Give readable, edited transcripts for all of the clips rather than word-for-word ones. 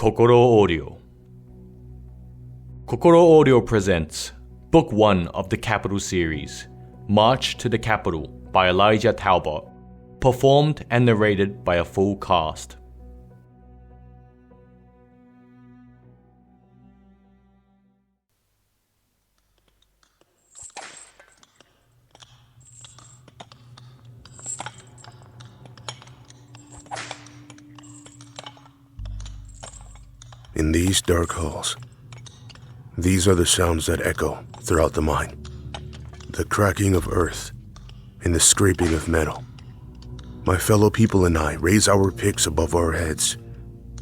Kokoro Audio. Kokoro Audio presents Book 1 of the Capital series, March to the Capital by Elijah Talbot, performed and narrated by a full cast. In these dark halls, these are the sounds that echo throughout the mine. The cracking of earth and the scraping of metal. My fellow people and I raise our picks above our heads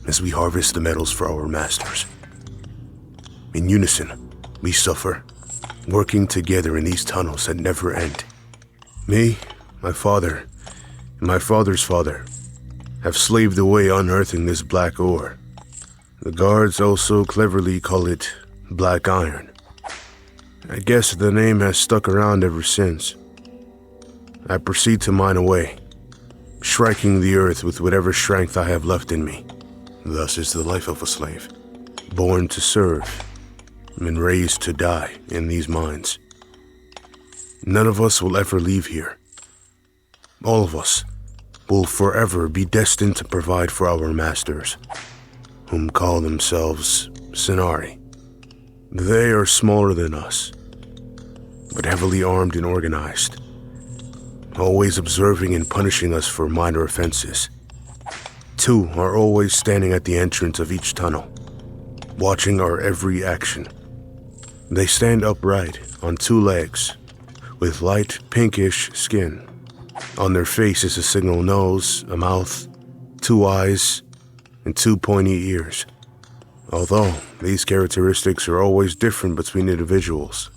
as we harvest the metals for our masters. In unison, we suffer, working together in these tunnels that never end. Me, my father, and my father's father have slaved away unearthing this black ore. The guards also cleverly call it black iron. I guess the name has stuck around ever since. I proceed to mine away, striking the earth with whatever strength I have left in me. Thus is the life of a slave, born to serve and raised to die in these mines. None of us will ever leave here. All of us will forever be destined to provide for our masters, whom call themselves Cinari. They are smaller than us, but heavily armed and organized, always observing and punishing us for minor offenses. Two are always standing at the entrance of each tunnel, watching our every action. They stand upright on two legs, with light pinkish skin. On their face is a signal nose, a mouth, two eyes, and two pointy ears. Although these characteristics are always different between individuals,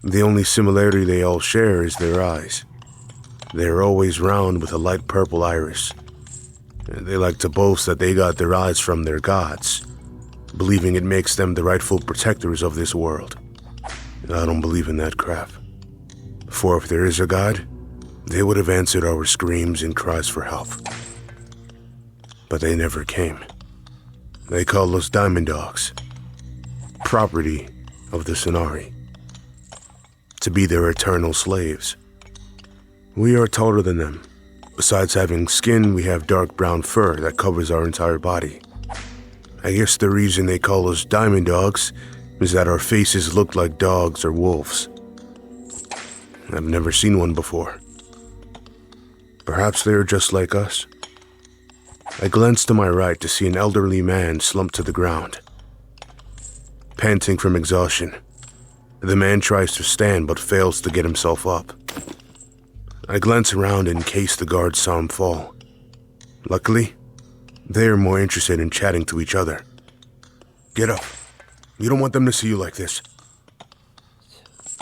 the only similarity they all share is their eyes. They are always round with a light purple iris. They like to boast that they got their eyes from their gods, believing it makes them the rightful protectors of this world. I don't believe in that crap. For if there is a god, they would have answered our screams and cries for help. But they never came. They call us diamond dogs, property of the Cinari, to be their eternal slaves. We are taller than them. Besides having skin, we have dark brown fur that covers our entire body. I guess the reason they call us diamond dogs is that our faces look like dogs or wolves. I've never seen one before. Perhaps they are just like us. I glance to my right to see an elderly man slumped to the ground, panting from exhaustion. The man tries to stand but fails to get himself up. I glance around in case the guards saw him fall. Luckily, they are more interested in chatting to each other. Get up. You don't want them to see you like this.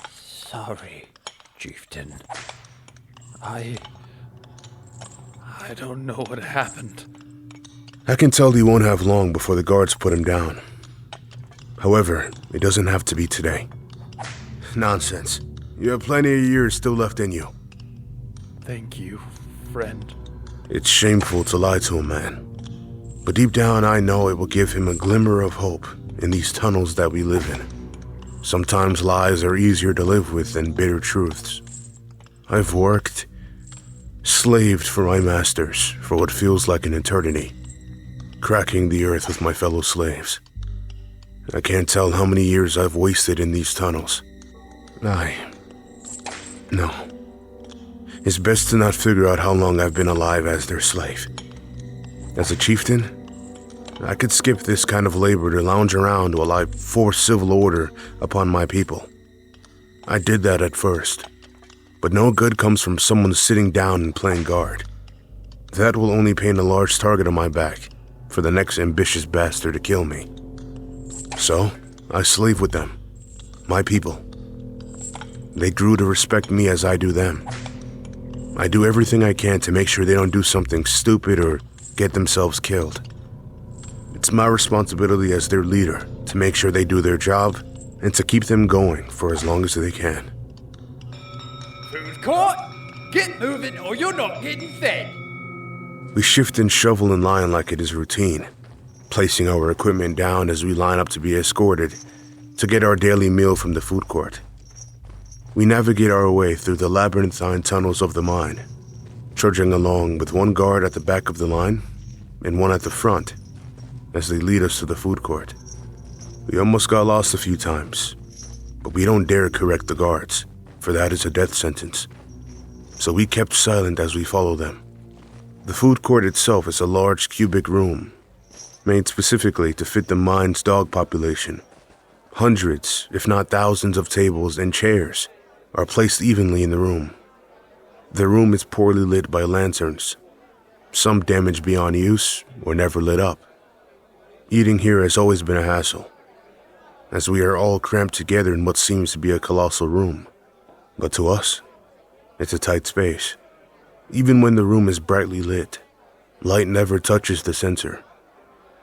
Sorry, chieftain. I don't know what happened. I can tell he won't have long before the guards put him down. However, it doesn't have to be today. Nonsense. You have plenty of years still left in you. Thank you, friend. It's shameful to lie to a man, but deep down I know it will give him a glimmer of hope in these tunnels that we live in. Sometimes lies are easier to live with than bitter truths. I've worked, slaved for my masters for what feels like an eternity, cracking the earth with my fellow slaves. I can't tell how many years I've wasted in these tunnels. No. It's best to not figure out how long I've been alive as their slave. As a chieftain, I could skip this kind of labor to lounge around while I force civil order upon my people. I did that at first, but no good comes from someone sitting down and playing guard. That will only paint a large target on my back for the next ambitious bastard to kill me. So, I slave with them, my people. They grew to respect me as I do them. I do everything I can to make sure they don't do something stupid or get themselves killed. It's my responsibility as their leader to make sure they do their job and to keep them going for as long as they can. Food court? Get moving or you're not getting fed. We shift and shovel and line like it is routine. placing our equipment down as we line up to be escorted to get our daily meal from the food court. We navigate our way through the labyrinthine tunnels of the mine, trudging along with one guard at the back of the line and one at the front as they lead us to the food court. We almost got lost a few times, but we don't dare correct the guards, for that is a death sentence. So we kept silent as we followed them. The food court itself is a large cubic room, made specifically to fit the mine's dog population. Hundreds, if not thousands of tables and chairs are placed evenly in the room. The room is poorly lit by lanterns, some damaged beyond use or never lit up. Eating here has always been a hassle, as we are all cramped together in what seems to be a colossal room. But to us, it's a tight space. Even when the room is brightly lit, light never touches the center.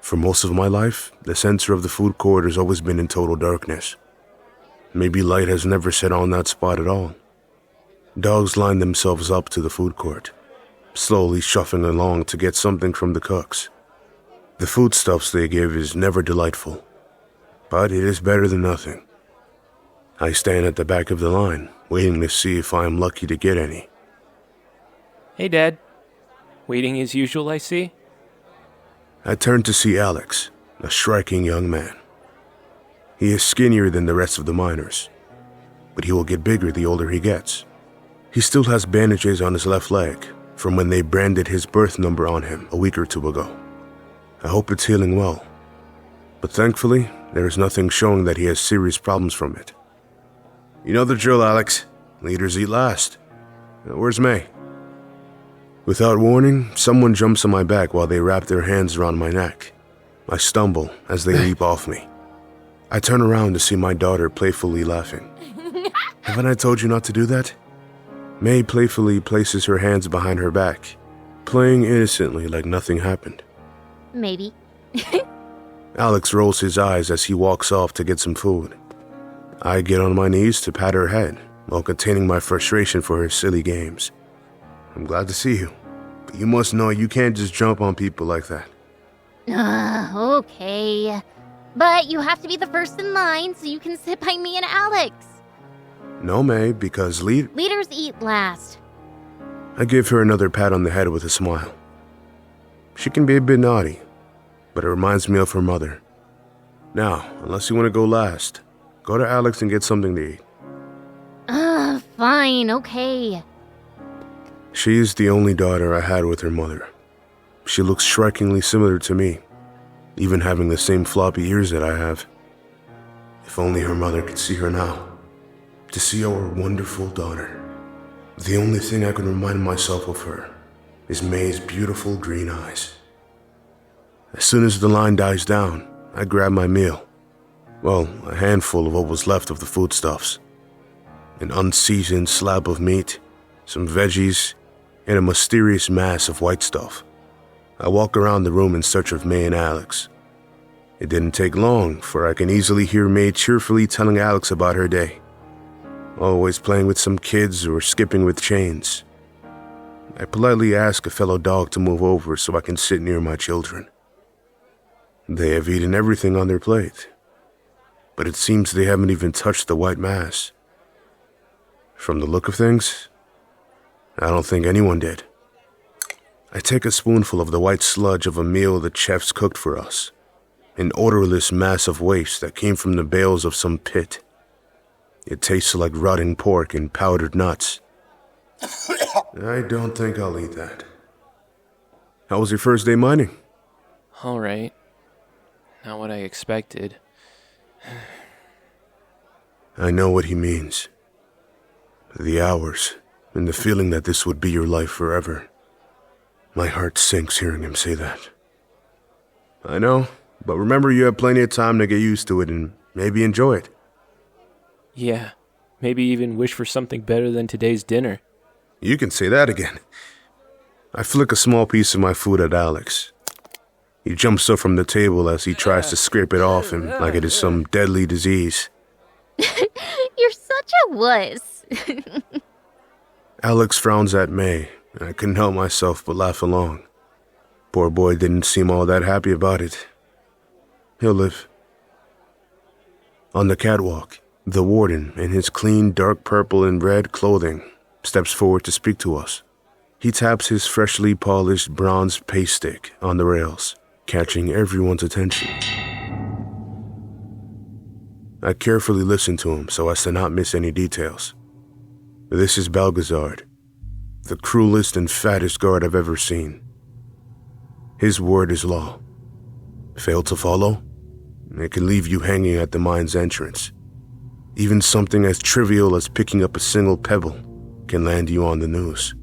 For most of my life, the center of the food court has always been in total darkness. Maybe light has never set on that spot at all. Dogs line themselves up to the food court, slowly shuffling along to get something from the cooks. The foodstuffs they give is never delightful, but it is better than nothing. I stand at the back of the line, waiting to see if I am lucky to get any. Hey, Dad. Waiting as usual, I see. I turn to see Alex, a striking young man. He is skinnier than the rest of the miners, but he will get bigger the older he gets. He still has bandages on his left leg from when they branded his birth number on him a week or two ago. I hope it's healing well, but thankfully, there is nothing showing that he has serious problems from it. You know the drill, Alex. Leaders eat last. Where's May? Without warning, someone jumps on my back while they wrap their hands around my neck. I stumble as they leap off me. I turn around to see my daughter playfully laughing. Haven't I told you not to do that? May playfully places her hands behind her back, playing innocently like nothing happened. Maybe. Alex rolls his eyes as he walks off to get some food. I get on my knees to pat her head while containing my frustration for her silly games. I'm glad to see you, but you must know you can't just jump on people like that. Okay. But you have to be the first in line so you can sit by me and Alex. No, May, because leaders eat last. I give her another pat on the head with a smile. She can be a bit naughty, but it reminds me of her mother. Now, unless you want to go last, go to Alex and get something to eat. Fine, okay. She is the only daughter I had with her mother. She looks strikingly similar to me, even having the same floppy ears that I have. If only her mother could see her now, to see our wonderful daughter. The only thing I can remind myself of her is May's beautiful green eyes. As soon as the line dies down, I grab my meal. Well, a handful of what was left of the foodstuffs. An unseasoned slab of meat, some veggies, and a mysterious mass of white stuff. I walk around the room in search of May and Alex. It didn't take long, for I can easily hear May cheerfully telling Alex about her day. Always playing with some kids or skipping with chains. I politely ask a fellow dog to move over so I can sit near my children. They have eaten everything on their plate, but it seems they haven't even touched the white mass. From the look of things, I don't think anyone did. I take a spoonful of the white sludge of a meal the chefs cooked for us, an odorless mass of waste that came from the bales of some pit. It tastes like rotting pork and powdered nuts. I don't think I'll eat that. How was your first day mining? All right. Not what I expected. I know what he means. The hours, and the feeling that this would be your life forever. My heart sinks hearing him say that. I know, but remember you have plenty of time to get used to it and maybe enjoy it. Yeah, maybe even wish for something better than today's dinner. You can say that again. I flick a small piece of my food at Alex. He jumps up from the table as he tries to scrape it off him like it is some deadly disease. You're such a wuss. Alex frowns at May, and I couldn't help myself but laugh along. Poor boy didn't seem all that happy about it. He'll live. On the catwalk, the warden, in his clean dark purple and red clothing, steps forward to speak to us. He taps his freshly polished bronze pace stick on the rails, catching everyone's attention. I carefully listen to him so as to not miss any details. This is Balgazard, the cruelest and fattest guard I've ever seen. His word is law. Fail to follow? It can leave you hanging at the mine's entrance. Even something as trivial as picking up a single pebble can land you on the news.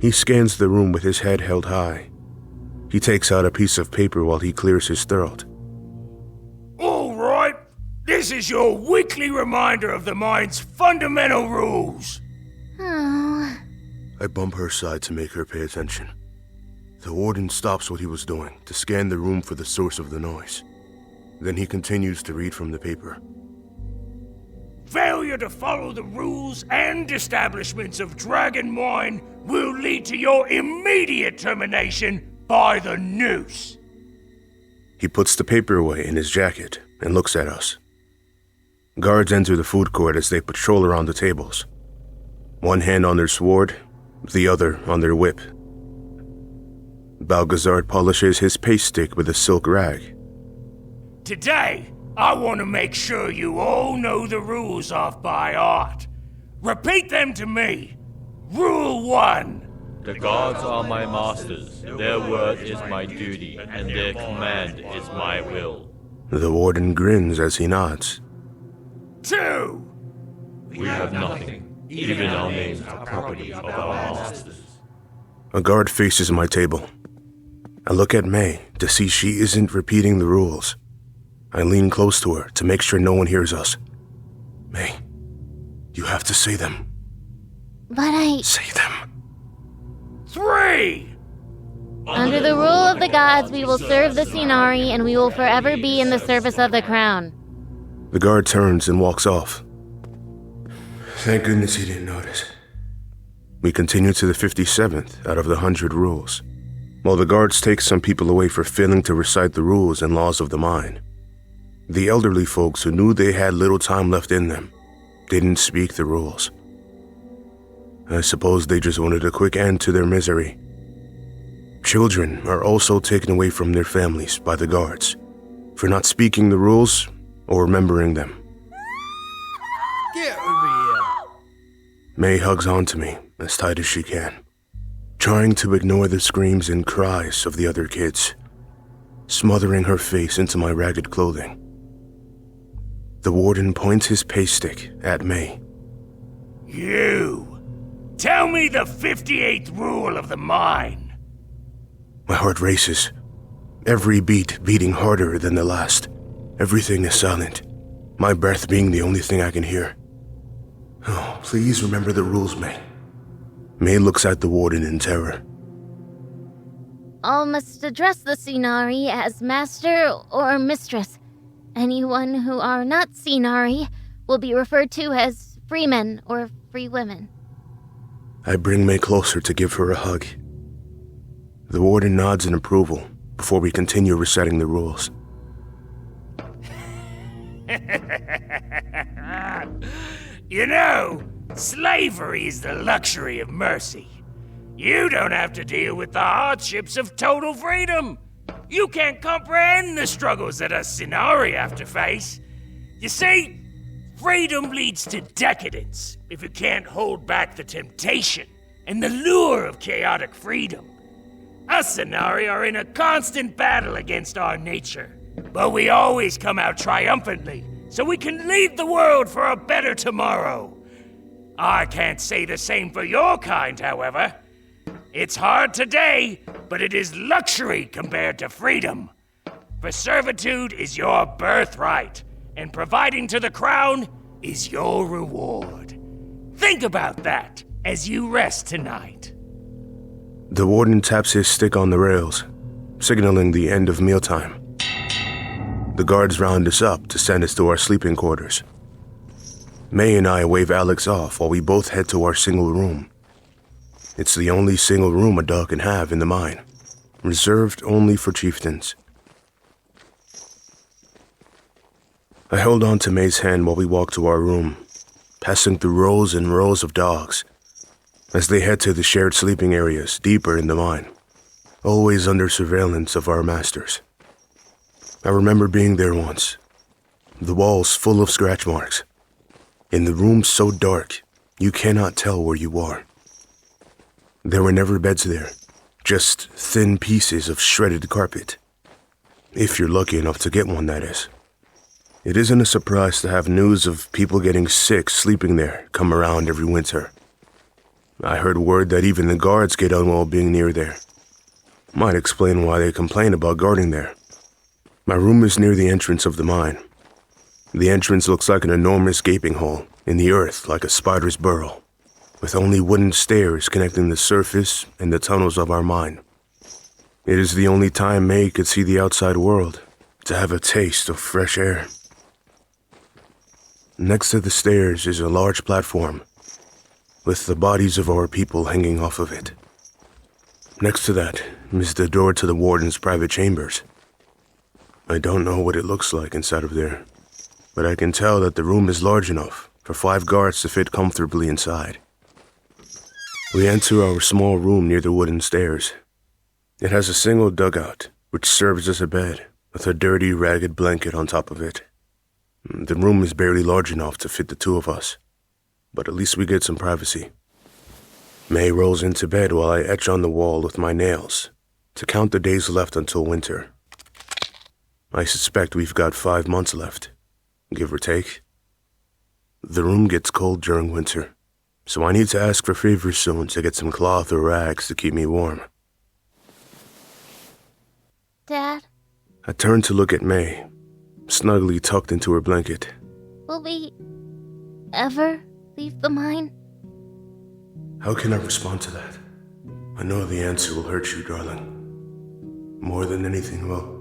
He scans the room with his head held high. He takes out a piece of paper while he clears his throat. All right, this is your weekly reminder of the mine's fundamental rules. Oh. I bump her aside to make her pay attention. The warden stops what he was doing to scan the room for the source of the noise. Then he continues to read from the paper. Failure to follow the rules and establishments of Dragon Mine will lead to your immediate termination by the noose. He puts the paper away in his jacket and looks at us. Guards enter the food court as they patrol around the tables. One hand on their sword, the other on their whip. Balgazard polishes his pace stick with a silk rag. Today, I want to make sure you all know the rules off by heart. Repeat them to me. Rule 1. The gods are my masters, their word is my duty, and their command is my will. The warden grins as he nods. 2. We have nothing, even our names are property of our masters. A guard faces my table. I look at May to see she isn't repeating the rules. I lean close to her to make sure no one hears us. May, you have to say them. But Say them. 3. under the rule of the gods, we will serve the Cinari, and we will forever be in the service of the crown. The guard turns and walks off. Thank goodness he didn't notice. We continue to the 57th out of the 100 rules, while the guards take some people away for failing to recite the rules and laws of the mine. The elderly folks who knew they had little time left in them didn't speak the rules. I suppose they just wanted a quick end to their misery. Children are also taken away from their families by the guards for not speaking the rules or remembering them. Get over here. May hugs onto me as tight as she can, trying to ignore the screams and cries of the other kids, smothering her face into my ragged clothing. The warden points his pace stick at May. You. Tell me the 58th rule of the mine. My heart races, every beat beating harder than the last. Everything is silent, my breath being the only thing I can hear. Oh, please remember the rules, May. May looks at the warden in terror. All must address the Cinari as master or mistress. Anyone who are not Cinari will be referred to as freemen or free women. I bring May closer to give her a hug. The warden nods in approval before we continue reciting the rules. You know, slavery is the luxury of mercy. You don't have to deal with the hardships of total freedom. You can't comprehend the struggles that us Cinari have to face. You see, freedom leads to decadence if you can't hold back the temptation and the lure of chaotic freedom. Us Cinari are in a constant battle against our nature, but we always come out triumphantly so we can lead the world for a better tomorrow. I can't say the same for your kind, however. It's hard today, but it is luxury compared to freedom. For servitude is your birthright, and providing to the crown is your reward. Think about that as you rest tonight. The warden taps his stick on the rails, signaling the end of mealtime. The guards round us up to send us to our sleeping quarters. May and I wave Alex off while we both head to our single room. It's the only single room a dog can have in the mine, reserved only for chieftains. I held on to May's hand while we walked to our room, passing through rows and rows of dogs, as they head to the shared sleeping areas deeper in the mine, always under surveillance of our masters. I remember being there once, the walls full of scratch marks, in the room so dark you cannot tell where you are. There were never beds there, just thin pieces of shredded carpet. If you're lucky enough to get one, that is. It isn't a surprise to have news of people getting sick sleeping there come around every winter. I heard word that even the guards get unwell being near there. Might explain why they complain about guarding there. My room is near the entrance of the mine. The entrance looks like an enormous gaping hole in the earth like a spider's burrow, with only wooden stairs connecting the surface and the tunnels of our mine. It is the only time May could see the outside world, to have a taste of fresh air. Next to the stairs is a large platform, with the bodies of our people hanging off of it. Next to that is the door to the warden's private chambers. I don't know what it looks like inside of there, but I can tell that the room is large enough for 5 guards to fit comfortably inside. We enter our small room near the wooden stairs. It has a single dugout, which serves as a bed, with a dirty, ragged blanket on top of it. The room is barely large enough to fit the 2 of us, but at least we get some privacy. May rolls into bed while I etch on the wall with my nails to count the days left until winter. I suspect we've got 5 months left, give or take. The room gets cold during winter, so I need to ask for favors soon to get some cloth or rags to keep me warm. Dad? I turn to look at May, snugly tucked into her blanket. Will we ever leave the mine? How can I respond to that? I know the answer will hurt you, darling. More than anything, well,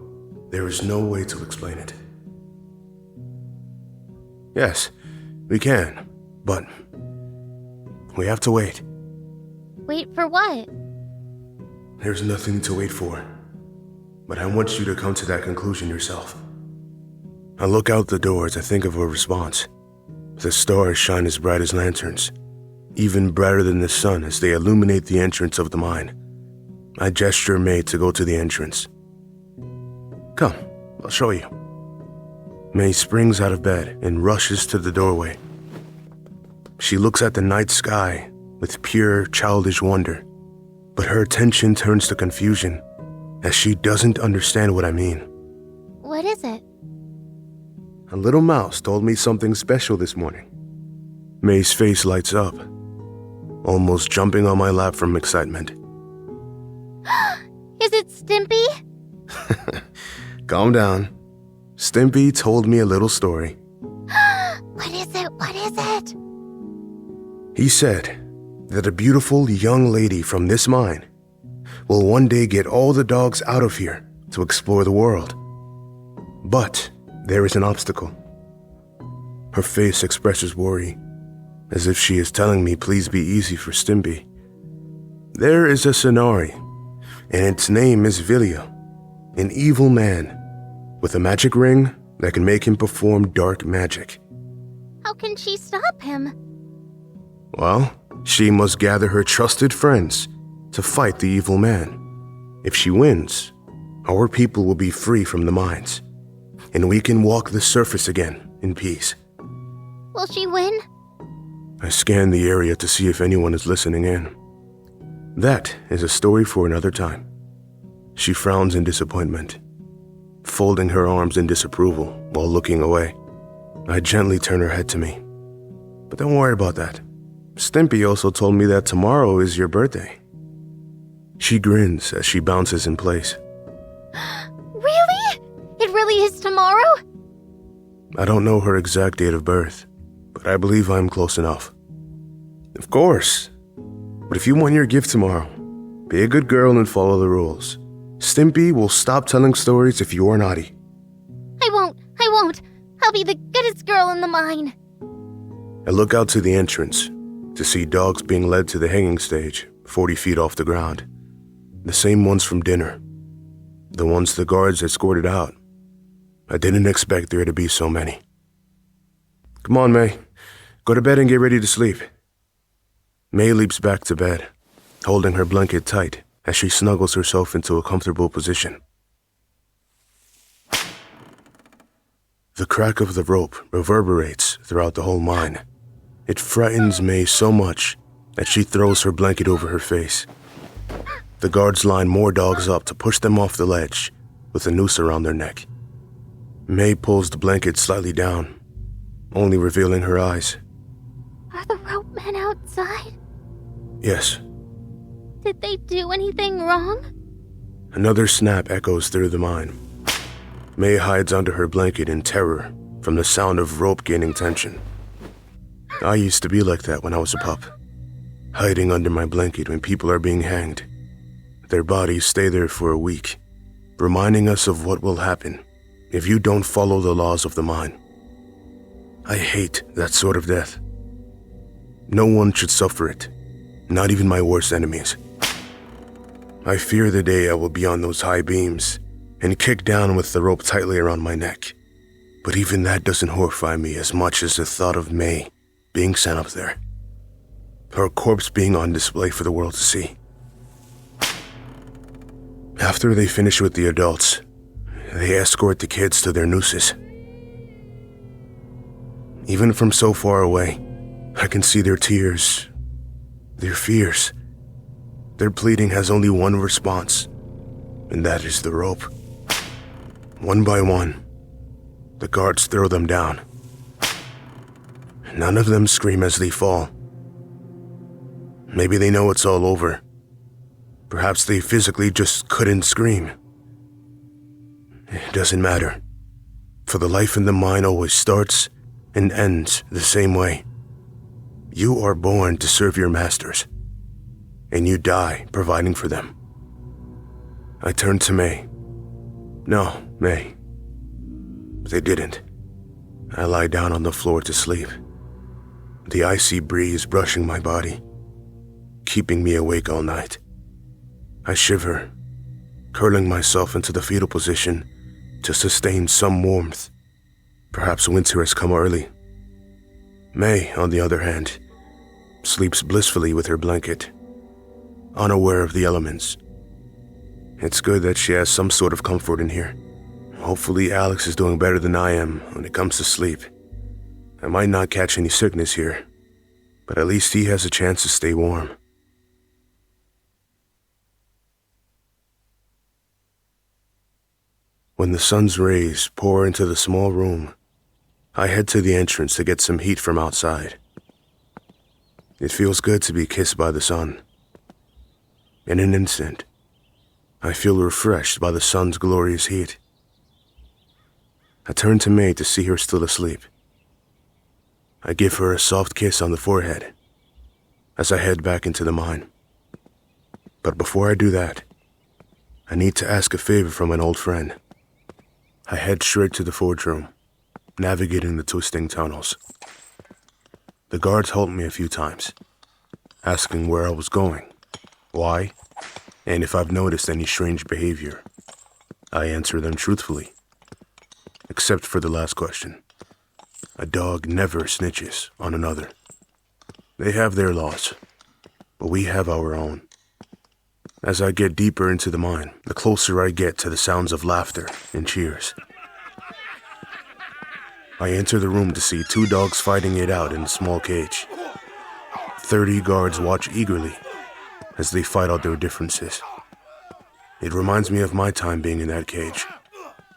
there is no way to explain it. Yes, we can, but we have to wait. Wait for what? There's nothing to wait for, but I want you to come to that conclusion yourself. I look out the door as I think of a response. The stars shine as bright as lanterns, even brighter than the sun as they illuminate the entrance of the mine. I gesture May to go to the entrance. Come, I'll show you. May springs out of bed and rushes to the doorway. She looks at the night sky with pure, childish wonder, but her attention turns to confusion as she doesn't understand what I mean. What is it? A little mouse told me something special this morning. May's face lights up, almost jumping on my lap from excitement. Is it Stimpy? Calm down. Stimpy told me a little story. What is it? What is it? He said that a beautiful young lady from this mine will one day get all the dogs out of here to explore the world. But there is an obstacle. Her face expresses worry, as if she is telling me please be easy for Stimpy. There is a Cinari, and its name is Villia, an evil man with a magic ring that can make him perform dark magic. How can she stop him? Well, she must gather her trusted friends to fight the evil man. If she wins, our people will be free from the mines, and we can walk the surface again in peace. Will she win? I scan the area to see if anyone is listening in. That is a story for another time. She frowns in disappointment, folding her arms in disapproval while looking away. I gently turn her head to me. But don't worry about that. Stimpy also told me that tomorrow is your birthday. She grins as she bounces in place. Really? It really is tomorrow? I don't know her exact date of birth, but I believe I'm close enough. Of course. But if you want your gift tomorrow, be a good girl and follow the rules. Stimpy will stop telling stories if you are naughty. I won't. I'll be the goodest girl in the mine. I look out to the entrance to see dogs being led to the hanging stage 40 feet off the ground. The same ones from dinner. The ones the guards escorted out. I didn't expect there to be so many. Come on, May. Go to bed and get ready to sleep. May leaps back to bed, holding her blanket tight as she snuggles herself into a comfortable position. The crack of the rope reverberates throughout the whole mine. It frightens May so much that she throws her blanket over her face. The guards line more dogs up to push them off the ledge with a noose around their neck. May pulls the blanket slightly down, only revealing her eyes. Are the rope men outside? Yes. Did they do anything wrong? Another snap echoes through the mine. May hides under her blanket in terror from the sound of rope gaining tension. I used to be like that when I was a pup, hiding under my blanket when people are being hanged. Their bodies stay there for a week, reminding us of what will happen if you don't follow the laws of the mine. I hate that sort of death. No one should suffer it, not even my worst enemies. I fear the day I will be on those high beams and kicked down with the rope tightly around my neck. But even that doesn't horrify me as much as the thought of May being sent up there. Her corpse being on display for the world to see. After they finish with the adults, they escort the kids to their nooses. Even from so far away, I can see their tears, their fears. Their pleading has only one response, and that is the rope. One by one, the guards throw them down. None of them scream as they fall. Maybe they know it's all over. Perhaps they physically just couldn't scream. It doesn't matter, for the life in the mine always starts and ends the same way. You are born to serve your masters, and you die providing for them. I turned to May. No, May. They didn't. I lie down on the floor to sleep. The icy breeze brushing my body, keeping me awake all night. I shiver, curling myself into the fetal position to sustain some warmth. Perhaps winter has come early. May, on the other hand, sleeps blissfully with her blanket, unaware of the elements. It's good that she has some sort of comfort in here. Hopefully Alex is doing better than I am when it comes to sleep. I might not catch any sickness here, but at least he has a chance to stay warm. When the sun's rays pour into the small room, I head to the entrance to get some heat from outside. It feels good to be kissed by the sun. In an instant, I feel refreshed by the sun's glorious heat. I turn to May to see her still asleep. I give her a soft kiss on the forehead as I head back into the mine. But before I do that, I need to ask a favor from an old friend. I head straight to the forge room, navigating the twisting tunnels. The guards halt me a few times, asking where I was going, why, and if I've noticed any strange behavior. I answer them truthfully, except for the last question. A dog never snitches on another. They have their laws, but we have our own. As I get deeper into the mine, the closer I get to the sounds of laughter and cheers. I enter the room to see 2 dogs fighting it out in a small cage. 30 guards watch eagerly as they fight out their differences. It reminds me of my time being in that cage,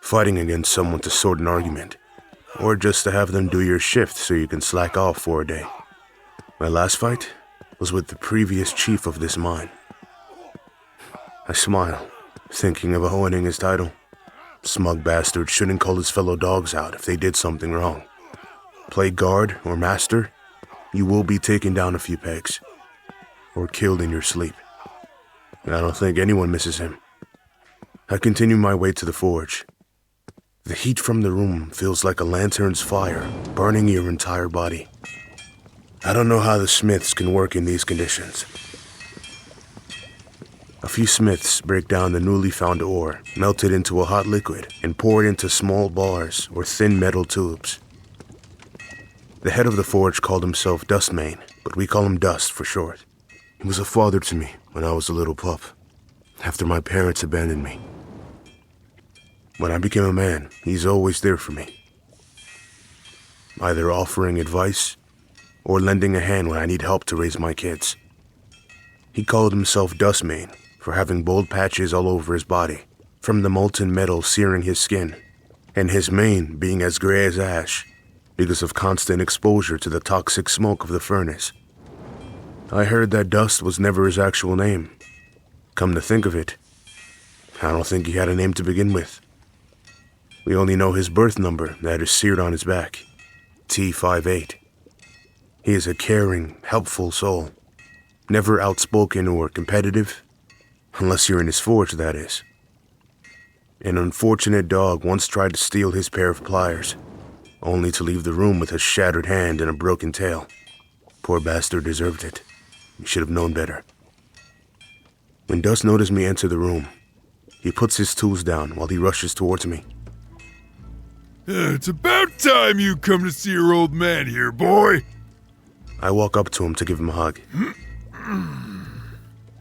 fighting against someone to sort an argument, or just to have them do your shift so you can slack off for a day. My last fight was with the previous chief of this mine. I smile, thinking about winning his title. Smug bastard shouldn't call his fellow dogs out if they did something wrong. Play guard or master, you will be taken down a few pegs, or killed in your sleep. And I don't think anyone misses him. I continue my way to the forge. The heat from the room feels like a lantern's fire, burning your entire body. I don't know how the smiths can work in these conditions. A few smiths break down the newly found ore, melt it into a hot liquid, and pour it into small bars or thin metal tubes. The head of the forge called himself Dustmane, but we call him Dust for short. He was a father to me when I was a little pup, after my parents abandoned me. When I became a man, he's always there for me, either offering advice or lending a hand when I need help to raise my kids. He called himself Dustmane for having bald patches all over his body, from the molten metal searing his skin, and his mane being as gray as ash because of constant exposure to the toxic smoke of the furnace. I heard that Dust was never his actual name. Come to think of it, I don't think he had a name to begin with. We only know his birth number that is seared on his back, T58. He is a caring, helpful soul, never outspoken or competitive, unless you're in his forge, that is. An unfortunate dog once tried to steal his pair of pliers, only to leave the room with a shattered hand and a broken tail. Poor bastard deserved it. He should have known better. When Dust noticed me enter the room, he puts his tools down while he rushes towards me. It's about time you come to see your old man here, boy. I walk up to him to give him a hug.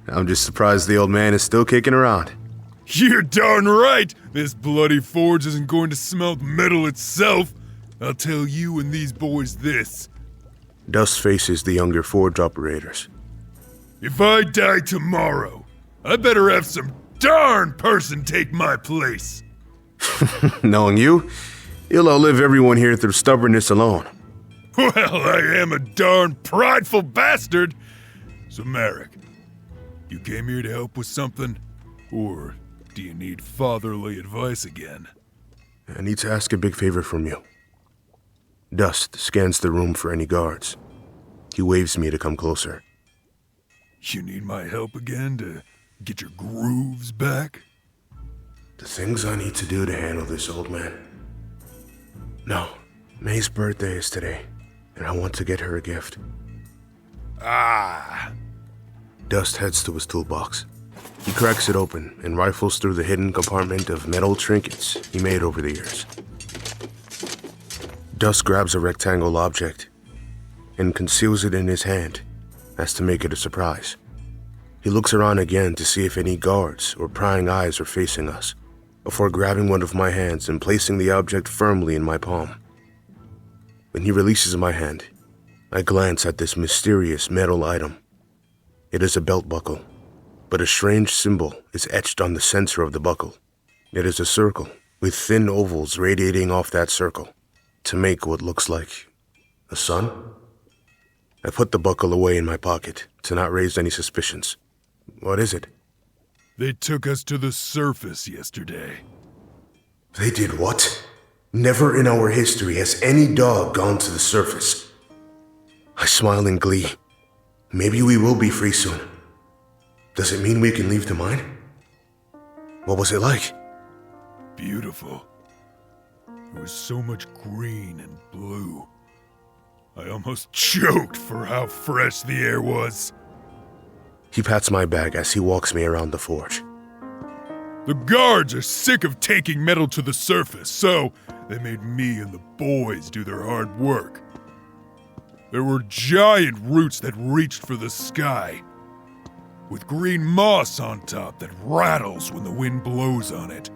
I'm just surprised the old man is still kicking around. You're darn right. This bloody forge isn't going to smelt metal itself. I'll tell you and these boys this. Dust faces the younger forge operators. If I die tomorrow, I better have some darn person take my place. Knowing you, you'll outlive everyone here through stubbornness alone. Well, I am a darn prideful bastard. So, Merrick, you came here to help with something? Or do you need fatherly advice again? I need to ask a big favor from you. Dust scans the room for any guards. He waves me to come closer. You need my help again to get your grooves back? The things I need to do to handle this, old man. No, May's birthday is today, and I want to get her a gift. Ah! Dust heads to his toolbox. He cracks it open and rifles through the hidden compartment of metal trinkets he made over the years. Dust grabs a rectangle object and conceals it in his hand as to make it a surprise. He looks around again to see if any guards or prying eyes are facing us, before grabbing one of my hands and placing the object firmly in my palm. When he releases my hand, I glance at this mysterious metal item. It is a belt buckle, but a strange symbol is etched on the center of the buckle. It is a circle with thin ovals radiating off that circle to make what looks like a sun. I put the buckle away in my pocket to not raise any suspicions. What is it? They took us to the surface yesterday. They did what? Never in our history has any dog gone to the surface. I smile in glee. Maybe we will be free soon. Does it mean we can leave the mine? What was it like? Beautiful. There was so much green and blue. I almost choked for how fresh the air was. He pats my bag as he walks me around the forge. The guards are sick of taking metal to the surface, so they made me and the boys do their hard work. There were giant roots that reached for the sky, with green moss on top that rattles when the wind blows on it.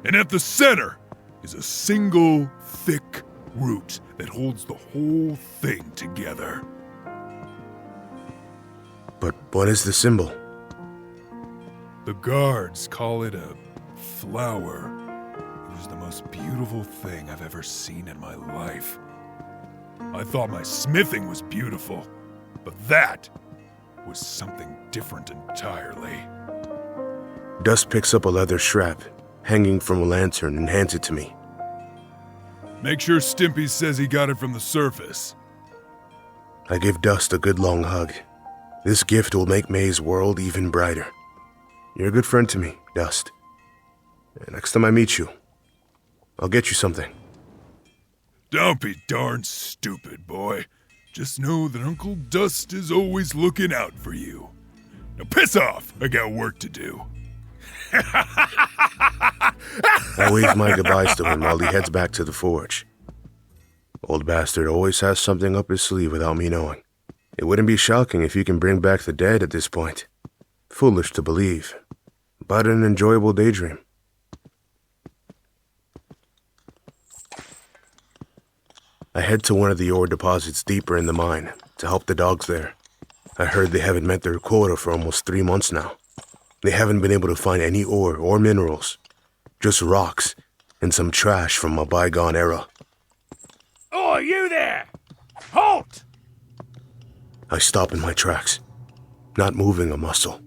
And at the center is a single thick root that holds the whole thing together. But what is the symbol? The guards call it a flower. It was the most beautiful thing I've ever seen in my life. I thought my smithing was beautiful, but that was something different entirely. Dust picks up a leather strap hanging from a lantern and hands it to me. Make sure Stimpy says he got it from the surface. I give Dust a good long hug. This gift will make May's world even brighter. You're a good friend to me, Dust. Next time I meet you, I'll get you something. Don't be darn stupid, boy. Just know that Uncle Dust is always looking out for you. Now piss off, I got work to do. I wave my goodbyes to him while he heads back to the forge. Old bastard always has something up his sleeve without me knowing. It wouldn't be shocking if you can bring back the dead at this point. Foolish to believe, but an enjoyable daydream. I head to one of the ore deposits deeper in the mine to help the dogs there. I heard they haven't met their quota for almost 3 months now. They haven't been able to find any ore or minerals, just rocks and some trash from a bygone era. Oh, you there! Halt! I stop in my tracks, not moving a muscle.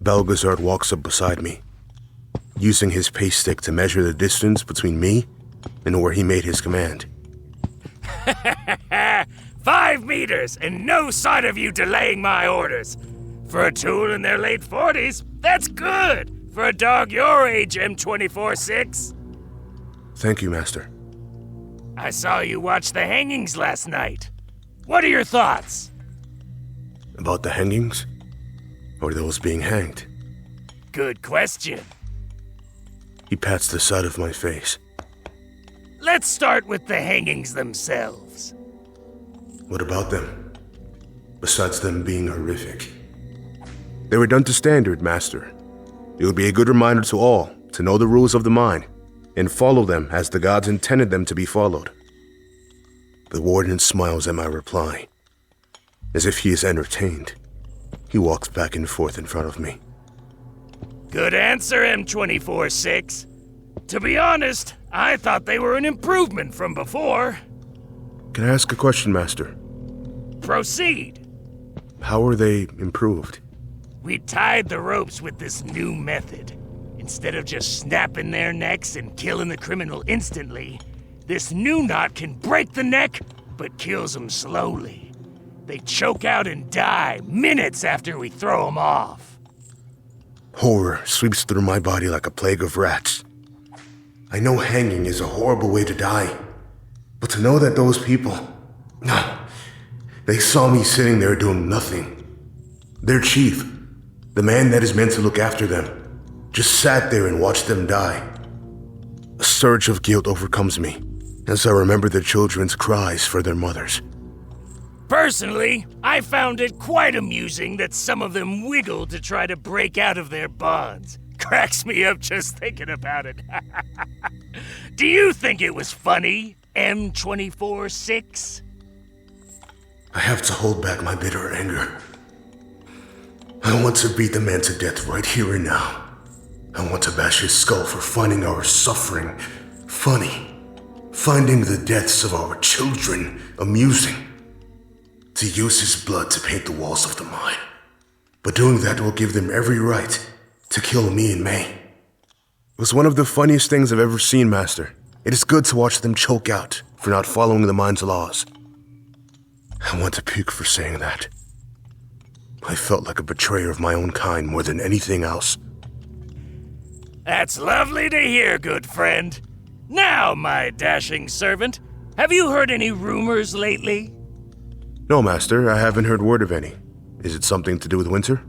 Belgazard walks up beside me, using his pace stick to measure the distance between me and where he made his command. 5 meters and no sign of you delaying my orders. For a tool in their late 40s, that's good. For a dog your age, M24-6. Thank you, Master. I saw you watch the hangings last night. What are your thoughts? About the hangings? Or those being hanged? Good question. He pats the side of my face. Let's start with the hangings themselves. What about them? Besides them being horrific. They were done to standard, Master. It would be a good reminder to all to know the rules of the mine and follow them as the gods intended them to be followed. The warden smiles at my reply. As if he is entertained, he walks back and forth in front of me. Good answer, M24-6. To be honest, I thought they were an improvement from before. Can I ask a question, Master? Proceed. How are they improved? We tied the ropes with this new method. Instead of just snapping their necks and killing the criminal instantly, this new knot can break the neck, but kills them slowly. They choke out and die minutes after we throw them off. Horror sweeps through my body like a plague of rats. I know hanging is a horrible way to die, but to know that those people... they saw me sitting there doing nothing. Their chief, the man that is meant to look after them, just sat there and watched them die. A surge of guilt overcomes me as I remember the children's cries for their mothers. Personally, I found it quite amusing that some of them wiggled to try to break out of their bonds. Cracks me up just thinking about it. Do you think it was funny, M24-6? I have to hold back my bitter anger. I want to beat the man to death right here and now. I want to bash his skull for finding our suffering funny, finding the deaths of our children amusing, to use his blood to paint the walls of the mine. But doing that will give them every right to kill me and May. It was one of the funniest things I've ever seen, Master. It is good to watch them choke out for not following the mine's laws. I want to puke for saying that. I felt like a betrayer of my own kind more than anything else. That's lovely to hear, good friend. Now, my dashing servant, have you heard any rumors lately? No, Master, I haven't heard word of any. Is it something to do with winter?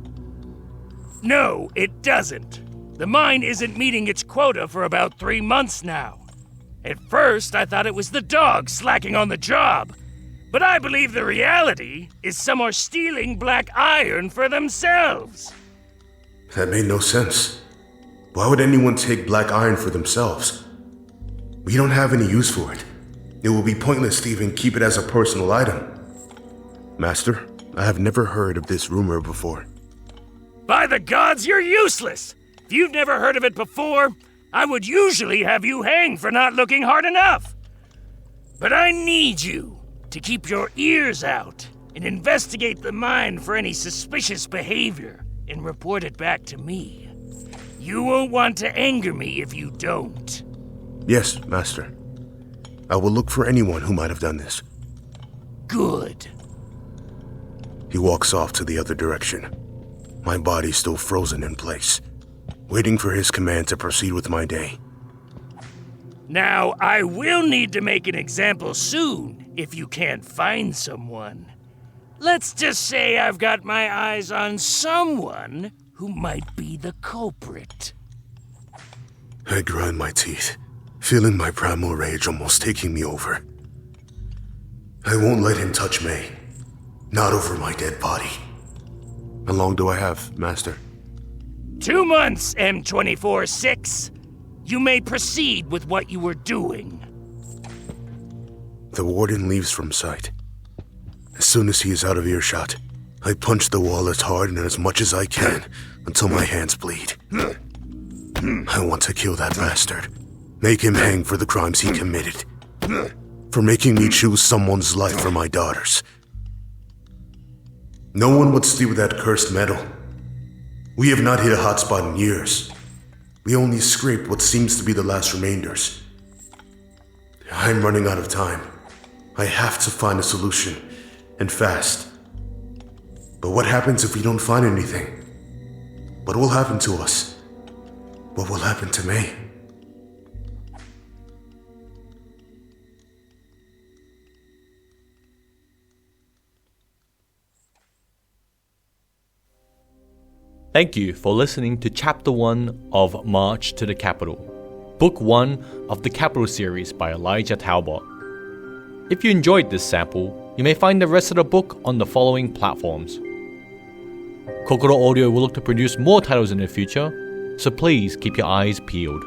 No, it doesn't. The mine isn't meeting its quota for about 3 months now. At first, I thought it was the dogs slacking on the job. But I believe the reality is some are stealing black iron for themselves. That made no sense. Why would anyone take black iron for themselves? We don't have any use for it. It will be pointless to even keep it as a personal item. Master, I have never heard of this rumor before. By the gods, you're useless! If you've never heard of it before, I would usually have you hanged for not looking hard enough. But I need you to keep your ears out and investigate the mine for any suspicious behavior and report it back to me. You won't want to anger me if you don't. Yes, Master. I will look for anyone who might have done this. Good. He walks off to the other direction, my body still frozen in place, waiting for his command to proceed with my day. Now, I will need to make an example soon if you can't find someone. Let's just say I've got my eyes on someone who might be the culprit. I grind my teeth, feeling my primal rage almost taking me over. I won't let him touch me. Not over my dead body. How long do I have, Master? 2 months, M24-6. You may proceed with what you were doing. The warden leaves from sight. As soon as he is out of earshot, I punch the wall as hard and as much as I can until my hands bleed. I want to kill that bastard. Make him hang for the crimes he committed. For making me choose someone's life for my daughters. No one would steal that cursed metal. We have not hit a hotspot in years. We only scraped what seems to be the last remainders. I'm running out of time. I have to find a solution, and fast. But what happens if we don't find anything? What will happen to us? What will happen to me? Thank you for listening to Chapter 1 of March to the Capital, Book 1 of the Capital series by Elijah Talbot. If you enjoyed this sample, you may find the rest of the book on the following platforms. Kokoro Audio will look to produce more titles in the future, so please keep your eyes peeled.